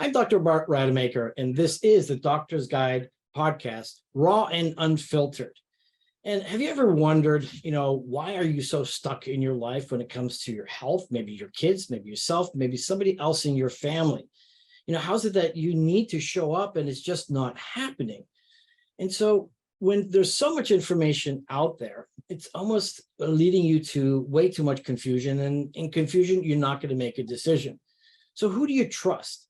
I'm Dr. Bart Rademaker, and this is the Doctor's Guide podcast, Raw and Unfiltered. And have you ever wondered, why are you so stuck in your life when it comes to your health, maybe your kids, maybe yourself, maybe somebody else in your family? How's it that you need to show up and it's just not happening? And so when there's so much information out there, it's almost leading you to way too much confusion. And in confusion, you're not going to make a decision. So who do you trust?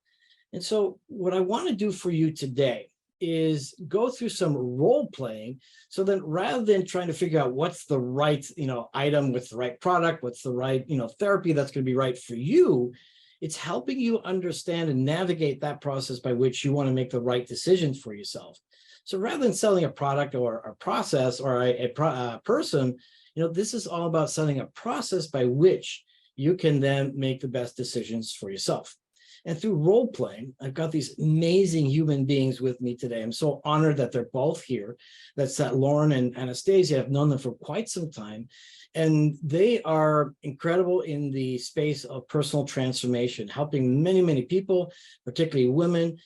And so what I want to do for you today is go through some role playing, so that rather than trying to figure out what's the right, item with the right product, what's the right, therapy that's going to be right for you, it's helping you understand and navigate that process by which you want to make the right decisions for yourself. So rather than selling a product or a process or a person, this is all about selling a process by which you can then make the best decisions for yourself. And through role playing, I've got these amazing human beings with me today. I'm so honored that they're both here. That's Loren and Anastasia. I've known them for quite some time. And they are incredible in the space of personal transformation, helping many, many people, particularly women,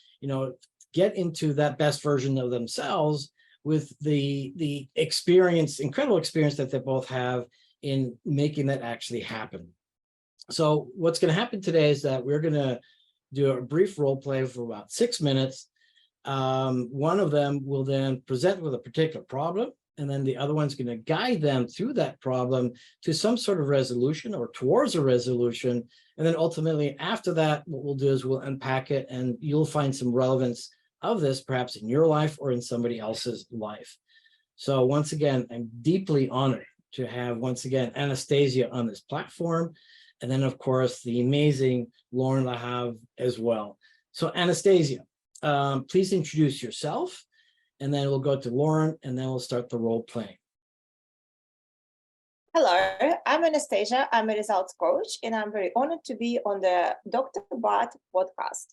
get into that best version of themselves with the experience, incredible experience that they both have in making that actually happen. So what's going to happen today is that we're going to do a brief role play for about 6 minutes. One of them will then present with a particular problem, and then the other one's going to guide them through that problem to some sort of resolution or towards a resolution. And then ultimately after that, what we'll do is we'll unpack it, and you'll find some relevance of this perhaps in your life or in somebody else's life. So once again, I'm deeply honored to have once again Anastasia on this platform. And then, of course, the amazing Loren Lahav as well. So Anastasia, please introduce yourself, and then we'll go to Loren, and then we'll start the role playing. Hello, I'm Anastasia. I'm a results coach, and I'm very honored to be on the Dr. Bart podcast.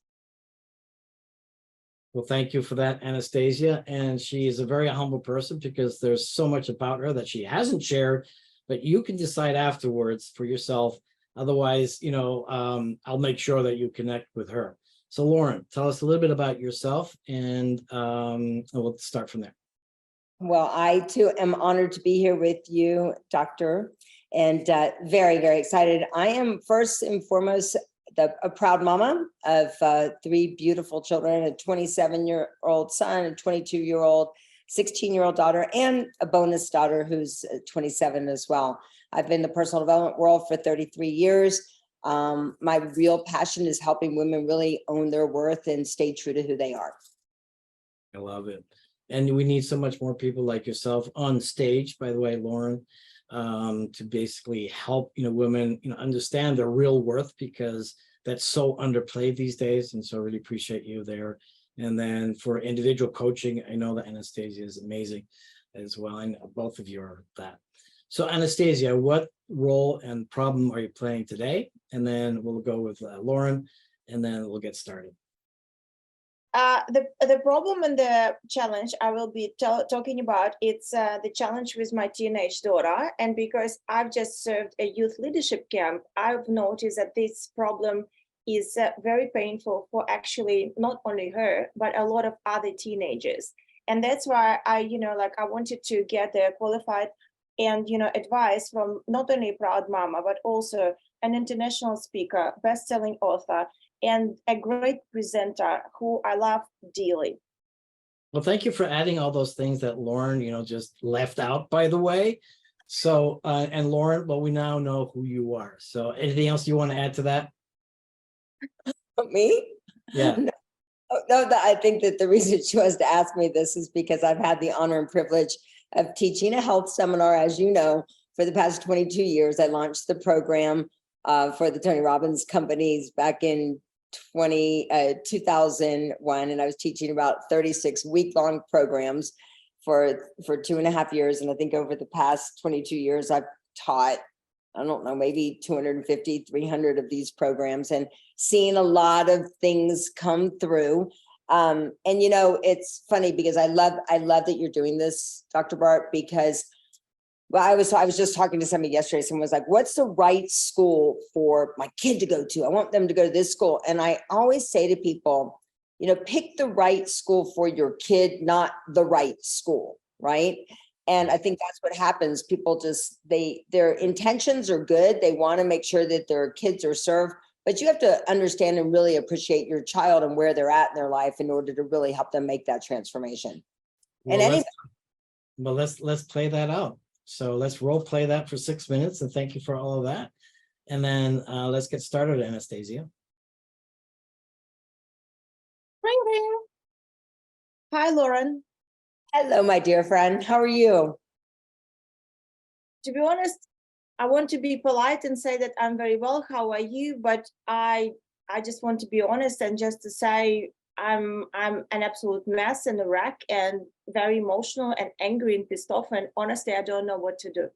Well, thank you for that, Anastasia. And she is a very humble person because there's so much about her that she hasn't shared, but you can decide afterwards for yourself. Otherwise, I'll make sure that you connect with her. So Loren, tell us a little bit about yourself, and we'll start from there. Well, I too am honored to be here with you, Doctor, and very, very excited. I am first and foremost a proud mama of 3 beautiful children, a 27-year-old son, a 22-year-old, 16-year-old daughter, and a bonus daughter who's 27 as well. I've been in the personal development world for 33 years. My real passion is helping women really own their worth and stay true to who they are. I love it. And we need so much more people like yourself on stage, by the way, Loren, to basically help, women, understand their real worth, because that's so underplayed these days. And so I really appreciate you there. And then for individual coaching, I know that Anastasia is amazing as well. And both of you are that. So Anastasia, what role and problem are you playing today? And then we'll go with Loren, and then we'll get started. The problem and the challenge I will be talking about, it's the challenge with my teenage daughter. And because I've just served a youth leadership camp, I've noticed that this problem is very painful for actually not only her, but a lot of other teenagers. And that's why I wanted to get the qualified and advice from not only a proud mama, but also an international speaker, best-selling author, and a great presenter who I love dearly. Well, thank you for adding all those things that Loren, just left out, by the way. So, and Loren, well, we now know who you are. So anything else you want to add to that? Me? Yeah. No, I think that the reason she wants to ask me this is because I've had the honor and privilege of teaching a health seminar, as you know, for the past 22 years. I launched the program for the Tony Robbins companies back in 2001, and I was teaching about 36 week-long programs for 2.5 years. And I think over the past 22 years, I've taught, I don't know, maybe 250, 300 of these programs, and seen a lot of things come through. And it's funny because I love that you're doing this, Dr. Bart, because Well, I was just talking to somebody yesterday. Someone was like, what's the right school for my kid to go to? I want them to go to this school. And I always say to people, you know, pick the right school for your kid, not the right school, right? And I think that's what happens. People just, their intentions are good. They want to make sure that their kids are served, but you have to understand and really appreciate your child and where they're at in their life in order to really help them make that transformation. Well, And let's play that out. So let's role play that for 6 minutes, and thank you for all of that. And then let's get started, Anastasia. Ring, ring. Hi, Loren. hello, my dear friend. How are you? To be honest, I want to be polite and say that I'm very well. How are you? But I just want to be honest and just to say I'm an absolute mess and a wreck and very emotional and angry and pissed off. And honestly, I don't know what to do.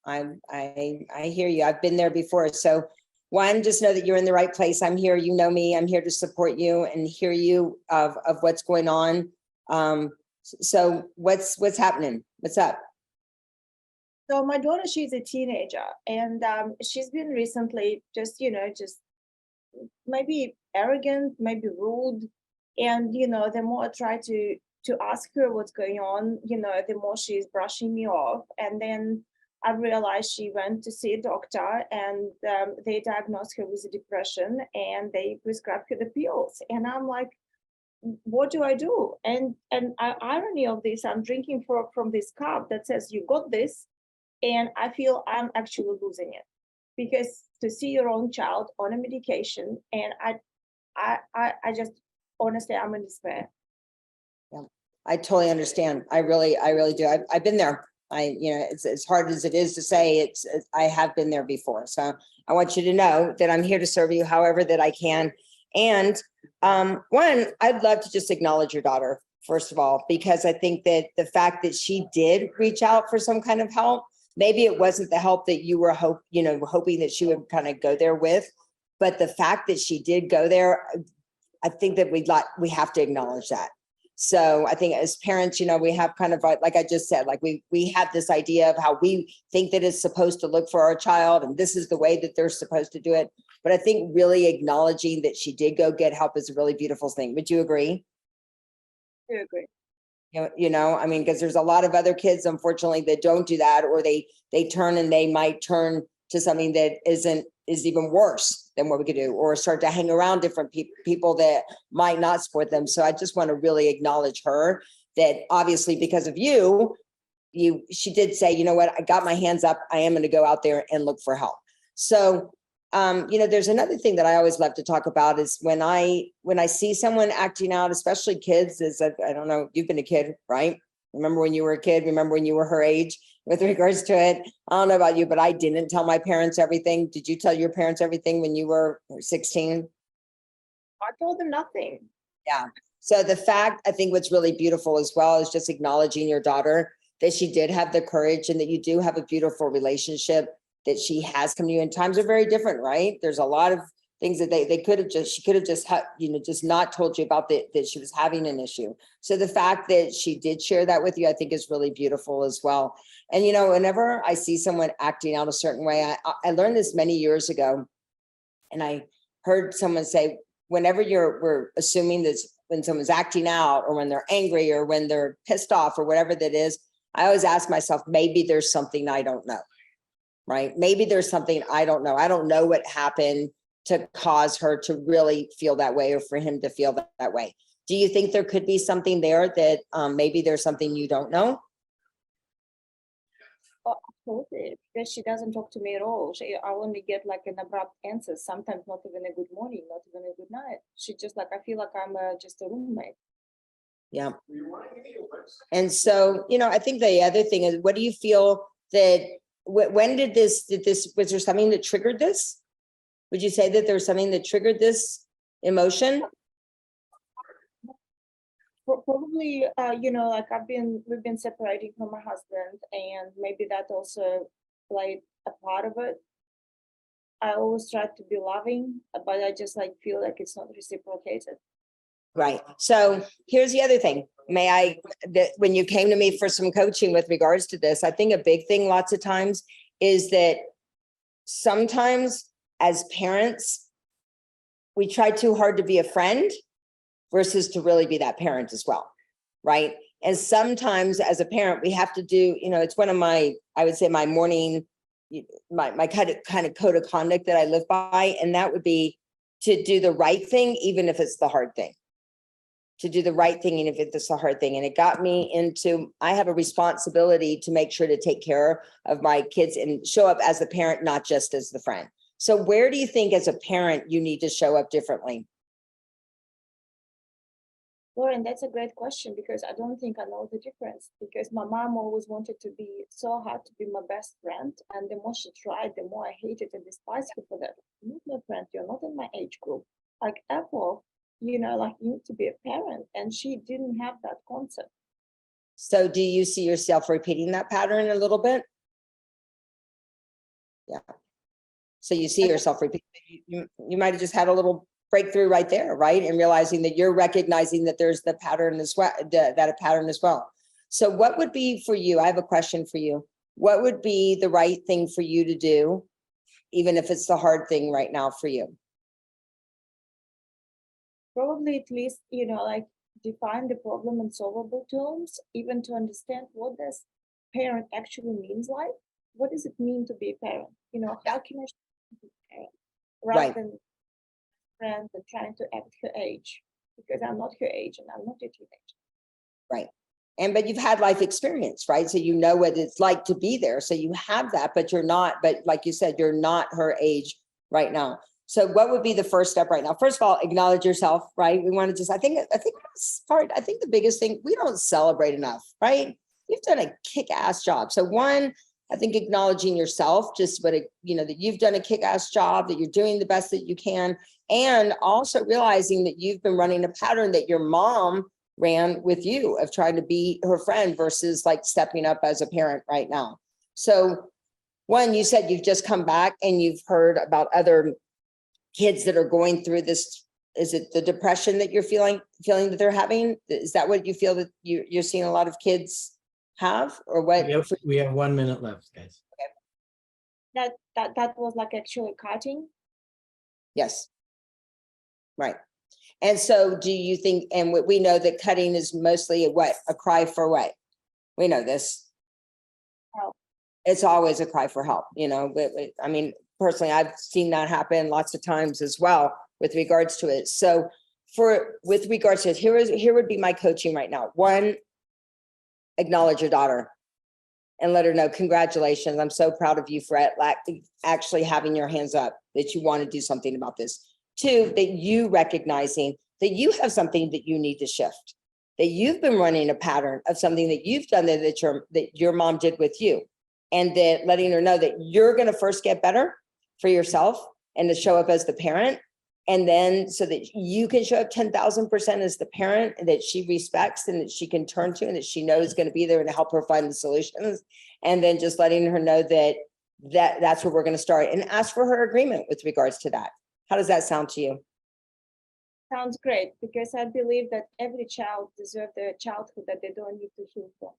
I hear you. I've been there before. So one, just know that you're in the right place. I'm here. You know me. I'm here to support you and hear you of what's going on. So what's happening? What's up? So my daughter, she's a teenager, and she's been recently just maybe arrogant, maybe rude, and the more I try to ask her what's going on, the more she's brushing me off. And then I realized she went to see a doctor, and they diagnosed her with a depression, and they prescribed her the pills. And I'm like, what do I do? And irony of this, I'm drinking from this cup that says you got this, and I feel I'm actually losing it, because to see your own child on a medication, and I just honestly, I'm in despair. Yeah, I totally understand. I really do. I've been there. It's as hard as it is to say, I have been there before. So I want you to know that I'm here to serve you however that I can. And one, I'd love to just acknowledge your daughter, first of all, because I think that the fact that she did reach out for some kind of help, maybe it wasn't the help that you were hoping that she would kind of go there with, but the fact that she did go there, I think that we have to acknowledge that. So I think as parents, we have kind of like I just said, like we have this idea of how we think that it's supposed to look for our child, and this is the way that they're supposed to do it. But I think really acknowledging that she did go get help is a really beautiful thing. Would you agree? I agree. I mean, because there's a lot of other kids, unfortunately, that don't do that, or they turn and they might turn to something that is even worse than what we could do, or start to hang around different people that might not support them. So I just want to really acknowledge her that obviously because of she did say, you know what, I got my hands up. I am going to go out there and look for help. So, there's another thing that I always love to talk about is when I see someone acting out, especially kids, I don't know, you've been a kid, right? Remember when you were a kid? Remember when you were her age with regards to it? I don't know about you, but I didn't tell my parents everything. Did you tell your parents everything when you were 16? I told them nothing. Yeah. So the fact, I think what's really beautiful as well is just acknowledging your daughter, that she did have the courage and that you do have a beautiful relationship, that she has come to you. And times are very different, right? There's a lot of things that she could have just not told you about that she was having an issue. So the fact that she did share that with you, I think is really beautiful as well. And, whenever I see someone acting out a certain way, I learned this many years ago, and I heard someone say, whenever we're assuming that when someone's acting out or when they're angry or when they're pissed off or whatever that is, I always ask myself, maybe there's something I don't know, right? Maybe there's something I don't know. I don't know what happened to cause her to really feel that way or for him to feel that way. Do you think there could be something there that maybe there's something you don't know? Oh, absolutely, because she doesn't talk to me at all. I only get like an abrupt answer, sometimes not even a good morning, not even a good night. She just I feel like I'm just a roommate. Yeah. And so, I think the other thing is, what do you feel that, when did this, was there something that triggered this? Would you say that there's something that triggered this emotion? Probably, we've been separating from my husband, and maybe that also played a part of it. I always try to be loving, but I just feel like it's not reciprocated. Right. So here's the other thing. When you came to me for some coaching with regards to this, I think a big thing lots of times is that sometimes as parents, we try too hard to be a friend versus to really be that parent as well. Right. And sometimes as a parent, we have to do, it's one of my, I would say my morning, my kind of code of conduct that I live by. And that would be to do the right thing, even if it's the hard thing. To do the right thing, even if it's a hard thing. And it got me into, I have a responsibility to make sure to take care of my kids and show up as the parent, not just as the friend. So where do you think as a parent, you need to show up differently? Loren, that's a great question, because I don't think I know the difference, because my mom always wanted to be so hard to be my best friend. And the more she tried, the more I hated and despised her for that. You're not my friend, you're not in my age group. Like Apple, you need to be a parent. And she didn't have that concept. So do you see yourself repeating that pattern a little bit? Yeah. So you see yourself repeating, you might have just had a little breakthrough right there, right? And realizing that you're recognizing that there's the pattern as well, that a pattern as well. So what would be for you? I have a question for you. What would be the right thing for you to do, even if it's the hard thing right now for you? Probably at least, define the problem in solvable terms, even to understand what does parent actually means like. What does it mean to be a parent? How can I be a parent rather than friend and trying to act her age, because I'm not her age and I'm not a teenager. Right. But you've had life experience, right? So you know what it's like to be there. So you have that, but you're not, but like you said, you're not her age right now. So what would be the first step right now? First of all, acknowledge yourself, right? We want to just, I think the biggest thing, we don't celebrate enough, right? You've done a kick-ass job. So one, I think acknowledging yourself, just that you've done a kick-ass job, that you're doing the best that you can. And also realizing that you've been running a pattern that your mom ran with you of trying to be her friend versus like stepping up as a parent right now. So one, you said you've just come back and you've heard about other kids that are going through this. Is it the depression that you're feeling that they're having? Is that what you feel that you're seeing a lot of kids have, or what? We have 1 minute left, guys. Okay. That was like actually cutting. Yes. Right. And so do you think, and we know that cutting is mostly a cry for what? We know this. Help. It's always a cry for help, I mean, personally, I've seen that happen lots of times as well with regards to it. So with regards to it, here would be my coaching right now. One, acknowledge your daughter and let her know, congratulations. I'm so proud of you for actually having your hands up, that you want to do something about this. Two, that you recognizing that you have something that you need to shift, that you've been running a pattern of something that you've done that your mom did with you, and that letting her know that you're going to first get better for yourself and to show up as the parent. And then so that you can show up 10,000% as the parent that she respects and that she can turn to and that she knows is going to be there and to help her find the solutions. And then just letting her know that's where we're going to start, and ask for her agreement with regards to that. How does that sound to you? Sounds great, because I believe that every child deserves their childhood that they don't need to heal from.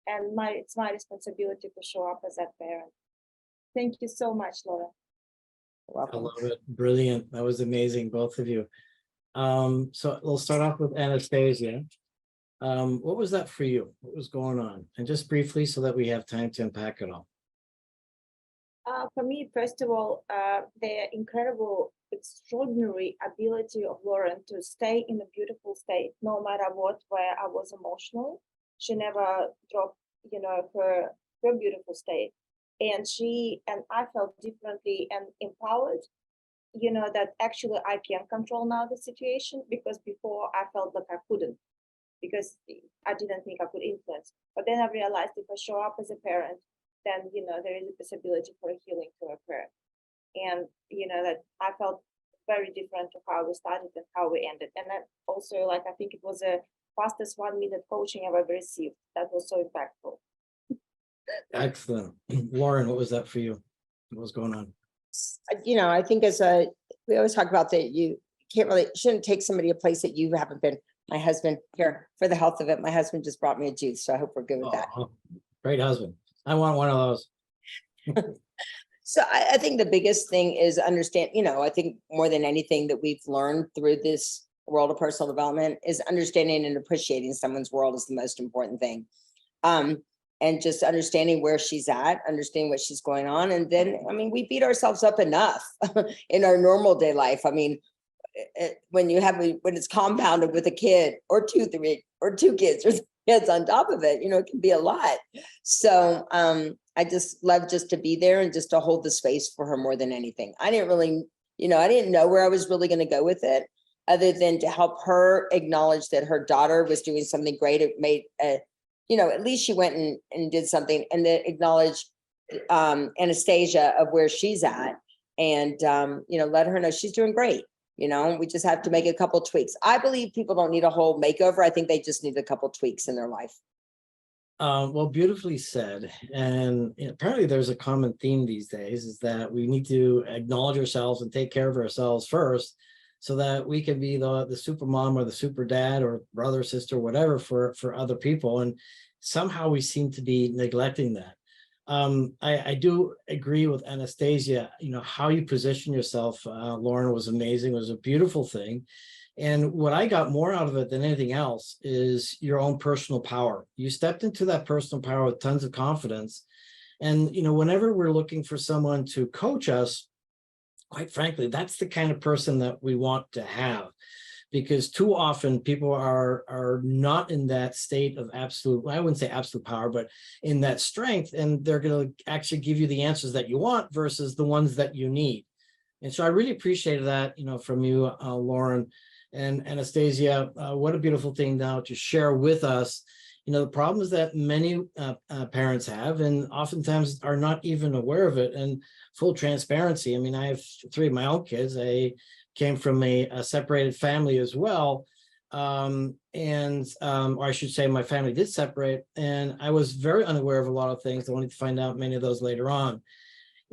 And it's my responsibility to show up as that parent. Thank you so much, Laura. I love it. Brilliant. That was amazing, both of you. So we'll start off with Anastasia. What was that for you? What was going on? And just briefly, so that we have time to unpack it all. For me, first of all, the incredible, extraordinary ability of Loren to stay in a beautiful state, no matter what, where I was emotional. She never dropped, her beautiful state. And I felt differently and empowered, that actually I can control now the situation, because before I felt like I couldn't, because I didn't think I could influence. But then I realized if I show up as a parent, then, there is a possibility for healing to occur. And, that I felt very different to how we started and how we ended. And then also, I think it was the fastest 1 minute coaching I've ever received. That was so impactful. Excellent. Loren, what was that for you? What was going on? I think we always talk about that shouldn't take somebody a place that you haven't been. My husband, here, for the health of it, my husband just brought me a juice, so I hope we're good with that. Oh, great husband. I want one of those. So I think the biggest thing is understand, I think more than anything that we've learned through this world of personal development is understanding and appreciating someone's world is the most important thing. And just understanding where she's at, understanding what she's going on. And then, we beat ourselves up enough in our normal day life. When it's compounded with a kid or two kids or kids on top of it, it can be a lot. So I just love just to be there and just to hold the space for her more than anything. I didn't really, I didn't know where I was really going to go with it, other than to help her acknowledge that her daughter was doing something great. It made, at least she went and did something, and then acknowledge Anastasia of where she's at, and let her know she's doing great. We just have to make a couple tweaks. I believe people don't need a whole makeover. I think they just need a couple tweaks in their life. Well, beautifully said. And apparently there's a common theme these days, is that we need to acknowledge ourselves and take care of ourselves first, so that we can be the super mom or the super dad or brother, sister, whatever for other people. And somehow we seem to be neglecting that. I do agree with Anastasia, how you position yourself, Loren, was amazing. It was a beautiful thing. And what I got more out of it than anything else is your own personal power. You stepped into that personal power with tons of confidence. And, whenever we're looking for someone to coach us, quite frankly, that's the kind of person that we want to have. Because too often people are not in that state of absolute, I wouldn't say absolute power, but in that strength, and they're going to actually give you the answers that you want versus the ones that you need. And so I really appreciated that, from you, Loren. And Anastasia, what a beautiful thing now to share with us, the problems that many parents have, and oftentimes are not even aware of it. And full transparency, I have 3 of my own kids. I came from a separated family as well. Or I should say my family did separate, and I was very unaware of a lot of things. I wanted to find out many of those later on.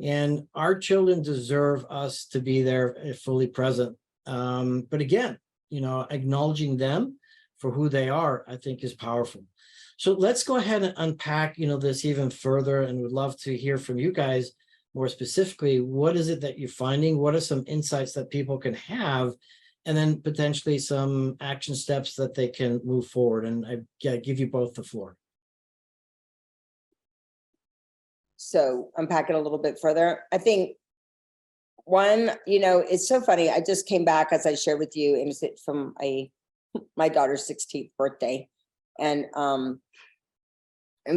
And our children deserve us to be there fully present. But again, acknowledging them for who they are, I think is powerful. So let's go ahead and unpack, this even further, and would love to hear from you guys more specifically. What is it that you're finding? What are some insights that people can have, and then potentially some action steps that they can move forward? And I give you both the floor. So unpack it a little bit further. I think one, it's so funny. I just came back, as I shared with you, and it's from my daughter's 16th birthday. And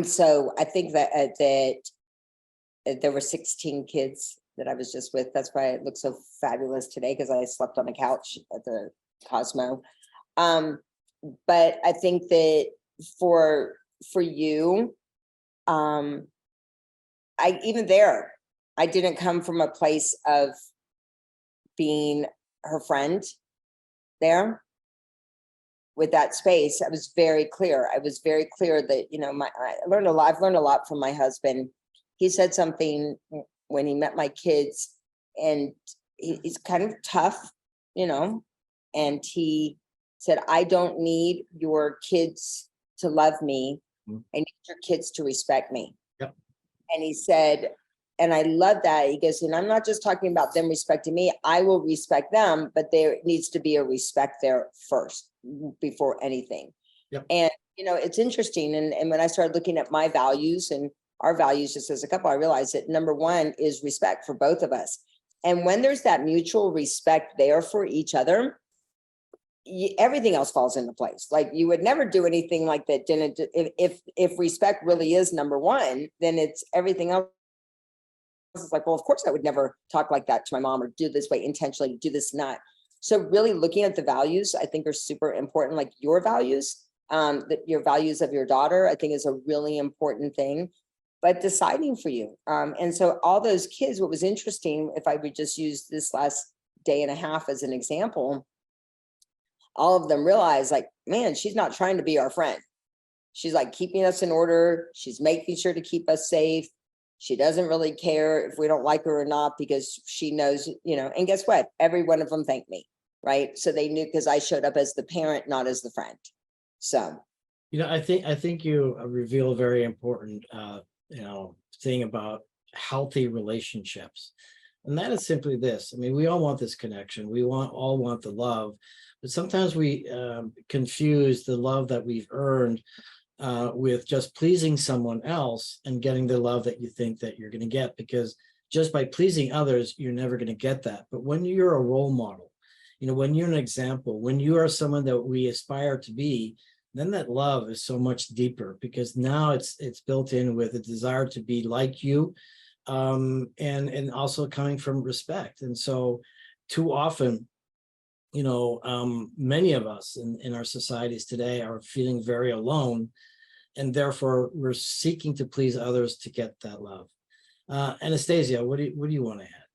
so I think that there were 16 kids that I was just with. That's why it looks so fabulous today, because I slept on the couch at the Cosmo. But I think that for you, I didn't come from a place of being her friend there. With that space, I was very clear. I was very clear that, I've learned a lot from my husband. He said something when he met my kids, and he's kind of tough, and he said, I don't need your kids to love me. I need your kids to respect me. Yep. And he said, and I love that. He goes, and I'm not just talking about them respecting me. I will respect them, but there needs to be a respect there first before anything. Yep. And, it's interesting. And when I started looking at my values and our values just as a couple, I realized that number one is respect for both of us. And when there's that mutual respect there for each other, everything else falls into place. Like, you would never do anything like that. If respect really is number one, then it's everything else. It's like, well, of course I would never talk like that to my mom, or do this way intentionally, do this not. So really looking at the values, I think, are super important. Like your values, your values of your daughter, I think, is a really important thing. But deciding for you. And so all those kids, what was interesting, if I would just use this last day and a half as an example, all of them realized, like, man, she's not trying to be our friend. She's like keeping us in order. She's making sure to keep us safe. She doesn't really care if we don't like her or not, because she knows, and guess what? Every one of them thanked me. right? So they knew because I showed up as the parent, not as the friend. So, I think you reveal a very important, thing about healthy relationships. And that is simply this. I mean, we all want this connection. We all want the love, but sometimes we confuse the love that we've earned with just pleasing someone else and getting the love that you think that you're going to get, because just by pleasing others, you're never going to get that. But when you're a role model, when you're an example, when you are someone that we aspire to be, then that love is so much deeper, because now it's built in with a desire to be like you, and also coming from respect. And so too often, many of us in our societies today are feeling very alone, and therefore we're seeking to please others to get that love. Anastasia, what do you want to add?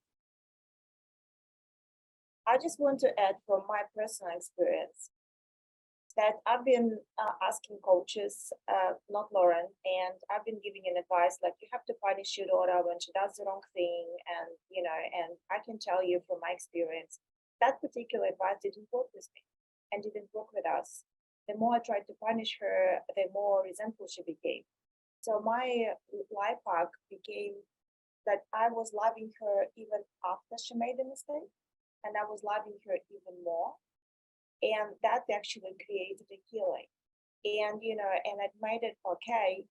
I just want to add from my personal experience that I've been asking coaches, not Loren, and I've been giving an advice like, you have to punish your daughter when she does the wrong thing. And I can tell you from my experience, that particular advice didn't work with me and didn't work with us. The more I tried to punish her, the more resentful she became. So my life arc became that I was loving her even after she made a mistake, and I was loving her even more. And that actually created a healing. And it made it okay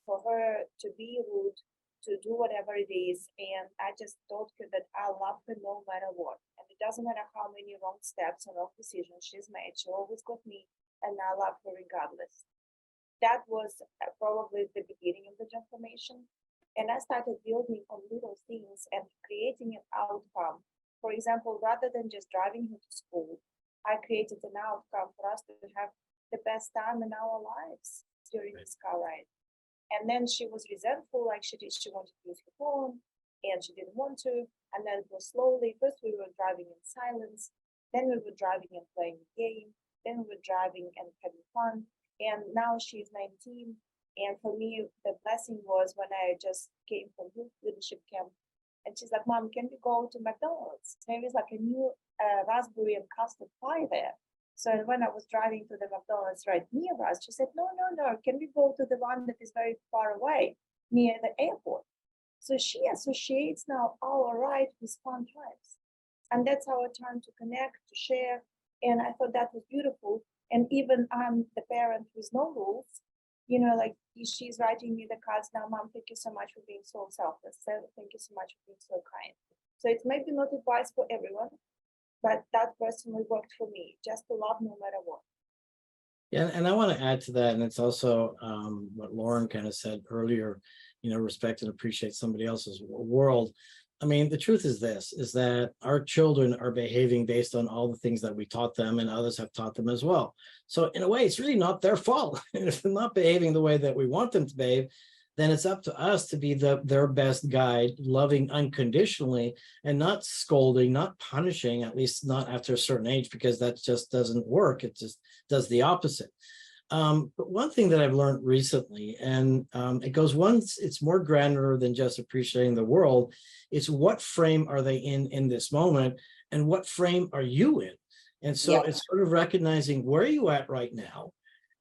for her to be rude, to do whatever it is. And I just told her that I love her no matter what. And it doesn't matter how many wrong steps and wrong decisions she's made. She always got me, and I love her regardless. That was probably the beginning of the transformation. And I started building on little things and creating an outcome. For example, rather than just driving her to school, I created an outcome for us to have the best time in our lives during this car ride. And then she was resentful, like she wanted to use her phone, and she didn't want to. And then it was slowly, first we were driving in silence, then we were driving and playing a game, then we were driving and having fun. And now she's 19. And for me, the blessing was when I just came from youth leadership camp. And she's like, Mom, can we go to McDonald's? There is like a new raspberry and custard pie there. So when I was driving to the McDonald's right near us, she said, no, can we go to the one that is very far away near the airport? So she associates now our ride with fun times. And that's our time to connect, to share. And I thought that was beautiful. And even I'm the parent with no rules, like she's writing me the cards now, Mom, thank you so much for being so selfless. Thank you so much for being so kind. So it's maybe not advice for everyone, but that personally worked for me, just to love no matter what. Yeah, and I want to add to that, and it's also what Loren kind of said earlier, respect and appreciate somebody else's world. I mean, the truth is this, is that our children are behaving based on all the things that we taught them, and others have taught them as well. So in a way, it's really not their fault. And if they're not behaving the way that we want them to behave, then it's up to us to be their best guide, loving unconditionally and not scolding, not punishing, at least not after a certain age, because that just doesn't work. It just does the opposite. But one thing that I've learned recently, and it goes once, it's more granular than just appreciating the world. It's what frame are they in this moment, and what frame are you in? And so it's sort of recognizing where are you at right now,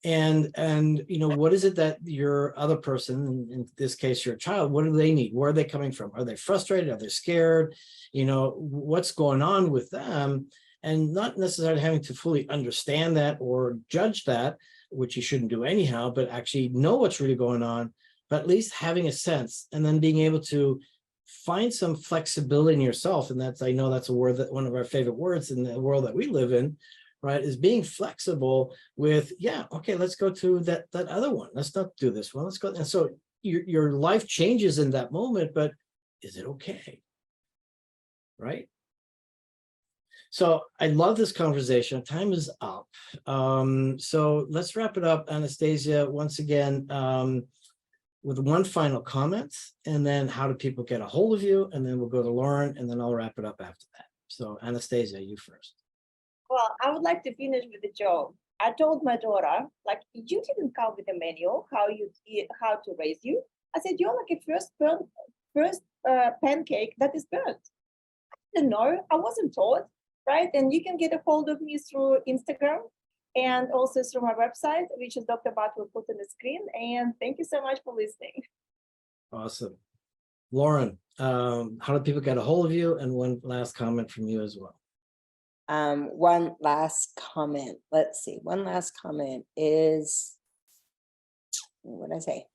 and what is it that your other person, in this case your child, what do they need? Where are they coming from? Are they frustrated? Are they scared? What's going on with them? And not necessarily having to fully understand that or judge that, which you shouldn't do anyhow, but actually know what's really going on, but at least having a sense, and then being able to find some flexibility in yourself. And I know that's a word, that one of our favorite words in the world that we live in, right, is being flexible with, okay, let's go to that other one. Let's not do this one. Let's go. And so your life changes in that moment, but is it okay? Right? So I love this conversation. Time is up. So let's wrap it up, Anastasia, once again, with one final comment, and then how do people get a hold of you? And then we'll go to Loren, and then I'll wrap it up after that. So Anastasia, you first. Well, I would like to finish with a joke. I told my daughter, like, you didn't come with a manual how to raise you. I said, you're like a first pancake that is burnt. I didn't know. I wasn't taught. right? And you can get a hold of me through Instagram and also through my website, which is Dr. Bart will put on the screen. And thank you so much for listening. Awesome. Loren, how do people get a hold of you? And one last comment from you as well. One last comment. Let's see. One last comment is, what did I say?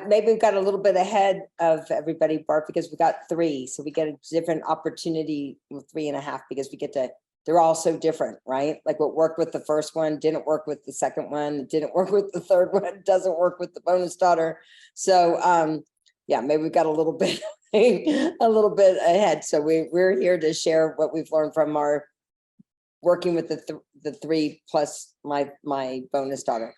Maybe we've got a little bit ahead of everybody, Bart, because we got 3. So we get a different opportunity with 3.5 because they're all so different, right? Like what worked with the first one didn't work with the second one, didn't work with the third one, doesn't work with the bonus daughter. So yeah, maybe we've got a little bit ahead. So we're here to share what we've learned from our working with the 3 plus my bonus daughter.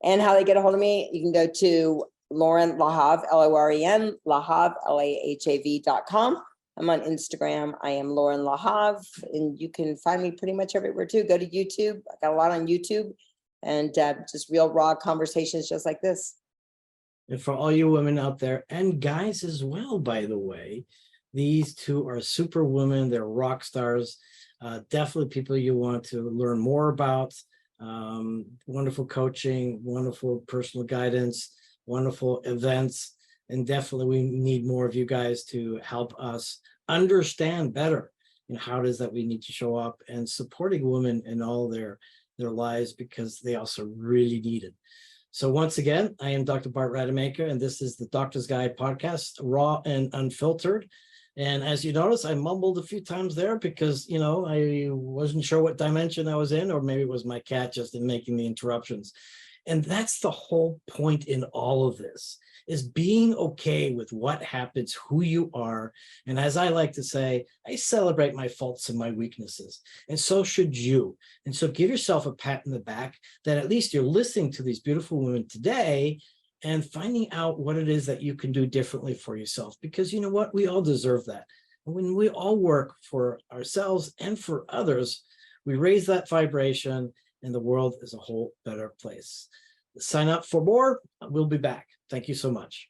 And how they get a hold of me, you can go to Loren Lahav, Loren, Lahav, LAHAV.com. I'm on Instagram. I am Loren Lahav, and you can find me pretty much everywhere too. Go to YouTube. I got a lot on YouTube, and just real raw conversations just like this. And for all you women out there, and guys as well, by the way, these 2 are super women. They're rock stars. Definitely people you want to learn more about. Wonderful coaching, wonderful personal guidance, wonderful events. And definitely we need more of you guys to help us understand better, how it is that we need to show up and supporting women in all their lives, because they also really need it. So once again, I am Dr. Bart Rademaker, and this is the Doctor's Guide podcast, raw and unfiltered. And as you notice, I mumbled a few times there because, I wasn't sure what dimension I was in, or maybe it was my cat just in making the interruptions. And that's the whole point in all of this, is being okay with what happens, who you are. And as I like to say, I celebrate my faults and my weaknesses, and so should you. And so give yourself a pat in the back that at least you're listening to these beautiful women today and finding out what it is that you can do differently for yourself, because you know what, we all deserve that. And when we all work for ourselves and for others, we raise that vibration and the world is a whole better place. Sign up for more. We'll be back. Thank you so much.